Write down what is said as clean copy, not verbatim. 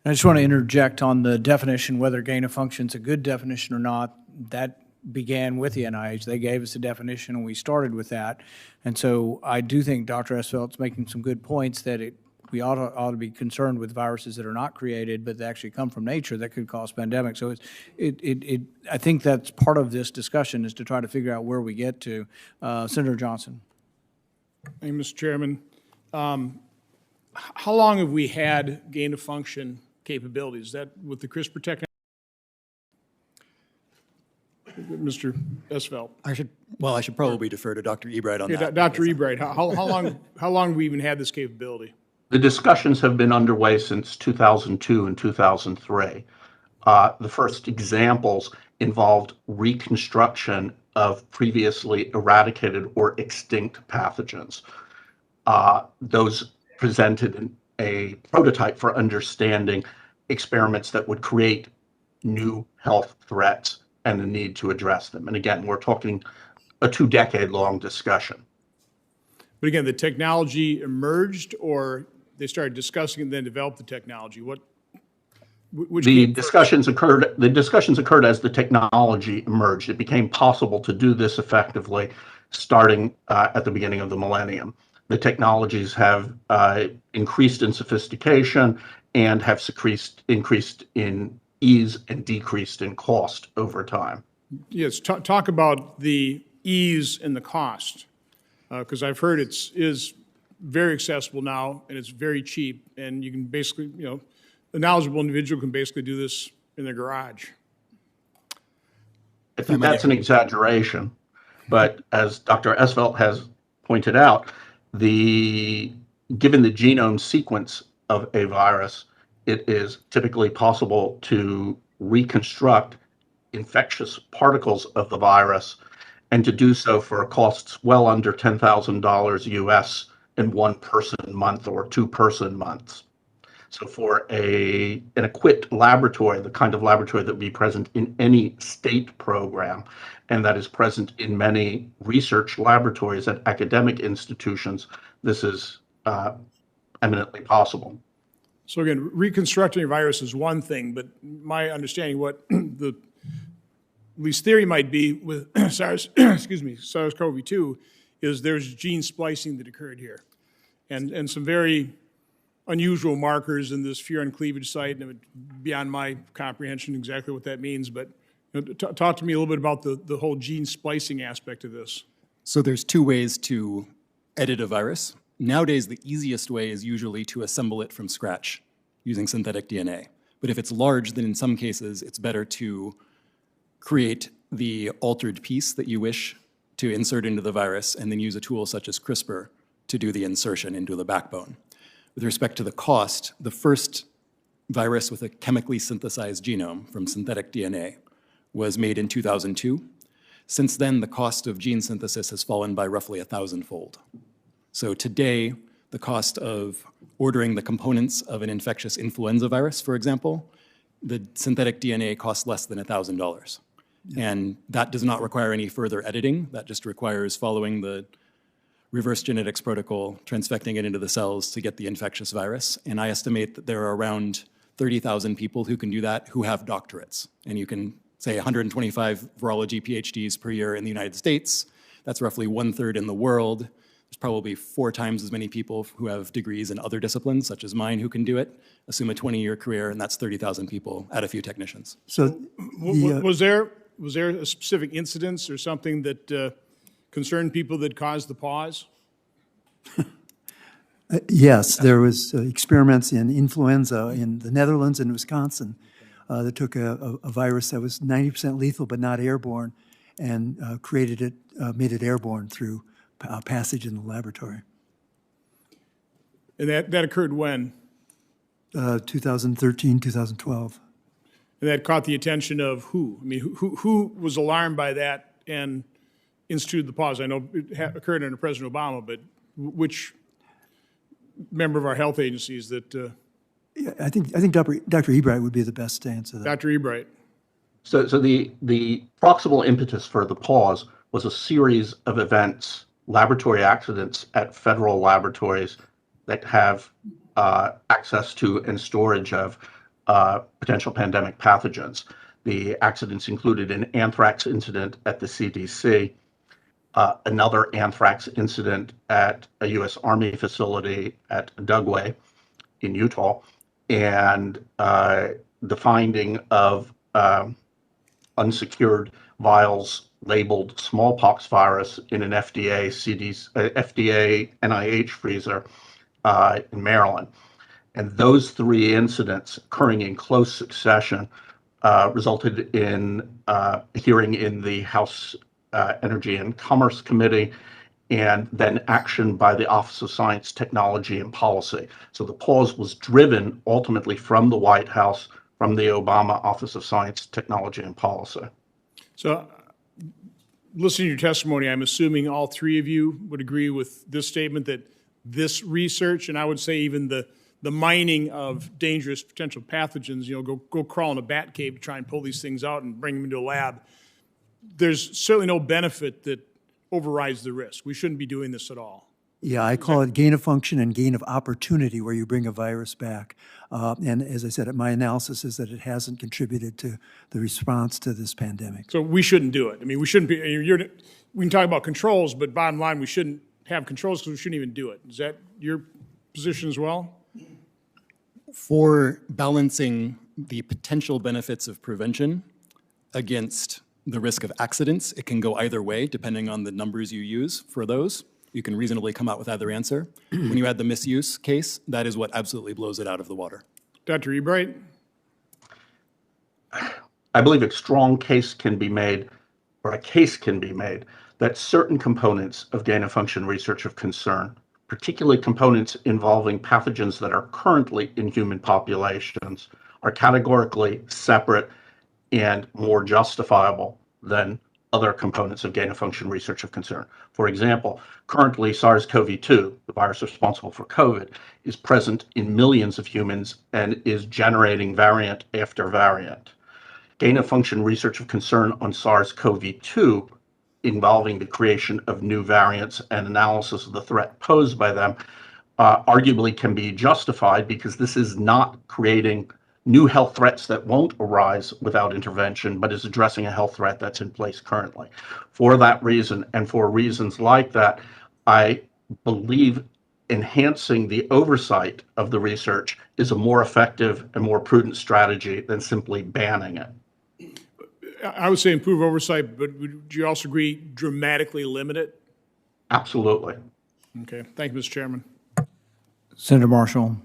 I just want to interject on the definition, whether gain of function is a good definition or not. That began with the NIH. They gave us a definition, and we started with that. And so I do think Dr. Esfeld's making some good points that we ought to be concerned with viruses that are not created, but that actually come from nature that could cause pandemics. So I think that's part of this discussion, is to try to figure out where we get to. Senator Johnson. Thank you, Mr. Chairman. How long have we had gain of function capabilities? Is that with the CRISPR technology? Mr. Esfeld. I should probably defer to Dr. Ebright on that. Dr. Ebright, how long have we even had this capability? The discussions have been underway since 2002 and 2003. The first examples involved reconstruction of previously eradicated or extinct pathogens. Those presented a prototype for understanding experiments that would create new health threats and the need to address them. And again, we're talking a 2-decade-long discussion. But again, the technology emerged, or they started discussing and then developed the technology? The discussions occurred as the technology emerged. It became possible to do this effectively starting at the beginning of the millennium. The technologies have increased in sophistication and have increased in ease and decreased in cost over time. Yes, talk about the ease and the cost, because I've heard it is very accessible now and it's very cheap, and you can basically, a knowledgeable individual can basically do this in their garage. I think that's an exaggeration, but as Dr. Esfeld has pointed out, given the genome sequence of a virus, it is typically possible to reconstruct infectious particles of the virus, and to do so for costs well under $10,000 US in 1 person month or 2 person months. So for an equipped laboratory, the kind of laboratory that would be present in any state program, and that is present in many research laboratories at academic institutions, this is eminently possible. So again, reconstructing a virus is one thing, but my understanding what the at least theory might be with SARS-CoV-2 is there's gene splicing that occurred here, and some very unusual markers in this furin cleavage site, and beyond my comprehension exactly what that means, but talk to me a little bit about the whole gene splicing aspect of this. So there's 2 ways to edit a virus. Nowadays, the easiest way is usually to assemble it from scratch using synthetic DNA. But if it's large, then in some cases, it's better to create the altered piece that you wish to insert into the virus and then use a tool such as CRISPR to do the insertion into the backbone. With respect to the cost, the first virus with a chemically synthesized genome from synthetic DNA was made in 2002. Since then, the cost of gene synthesis has fallen by roughly 1,000-fold. So today, the cost of ordering the components of an infectious influenza virus, for example, the synthetic DNA costs less than $1,000. And that does not require any further editing. That just requires following the reverse genetics protocol, transfecting it into the cells to get the infectious virus. And I estimate that there are around 30,000 people who can do that who have doctorates. And you can say 125 virology PhDs per year in the United States. That's roughly 1/3 in the world. There's probably 4 times as many people who have degrees in other disciplines, such as mine, who can do it. Assume a 20-year career, and that's 30,000 people, add a few technicians. So was there a specific incidence or something that concerned people that caused the pause? Yes, there was experiments in influenza in the Netherlands and Wisconsin that took a virus that was 90% lethal but not airborne, and made it airborne through passage in the laboratory. And that occurred when? 2013, 2012. And that caught the attention of who? I mean, who was alarmed by that and instituted the pause? I know it occurred under President Obama, but which member of our health agencies that? Yeah, I think Dr. Ebright would be the best to answer that. Dr. Ebright. So the proximal impetus for the pause was a series of events, laboratory accidents at federal laboratories that have access to and storage of potential pandemic pathogens. The accidents included an anthrax incident at the CDC, another anthrax incident at a U.S. Army facility at Dugway in Utah, and the finding of unsecured vials labeled smallpox virus in an FDA NIH freezer in Maryland. And those three incidents occurring in close succession resulted in a hearing in the House Energy and Commerce Committee, and then action by the Office of Science, Technology, and Policy. So the pause was driven ultimately from the White House, from the Obama Office of Science, Technology, and Policy. So listening to your testimony, I'm assuming all three of you would agree with this statement that this research, and I would say even the mining of dangerous potential pathogens, go crawl in a bat cave to try and pull these things out and bring them into a lab. There's certainly no benefit that overrides the risk. We shouldn't be doing this at all. Yeah, I call it gain of function and gain of opportunity where you bring a virus back. And as I said, my analysis is that it hasn't contributed to the response to this pandemic. So we shouldn't do it. I mean, we shouldn't be, we can talk about controls, but bottom line, we shouldn't have controls because we shouldn't even do it. Is that your position as well? For balancing the potential benefits of prevention against the risk of accidents, it can go either way depending on the numbers you use for those. You can reasonably come out with either answer. When you add the misuse case, that is what absolutely blows it out of the water. Dr. Ebright? I believe a strong case can be made, or a case can be made, that certain components of gain-of-function research of concern, particularly components involving pathogens that are currently in human populations, are categorically separate and more justifiable than other components of gain-of-function research of concern. For example, currently SARS-CoV-2, the virus responsible for COVID, is present in millions of humans and is generating variant after variant. Gain-of-function research of concern on SARS-CoV-2 involving the creation of new variants and analysis of the threat posed by them arguably can be justified because this is not creating new health threats that won't arise without intervention, but is addressing a health threat that's in place currently. For that reason, and for reasons like that, I believe enhancing the oversight of the research is a more effective and more prudent strategy than simply banning it. I would say improve oversight, but would you also agree dramatically limit it? Absolutely. Okay. Thank you, Mr. Chairman. Senator Marshall.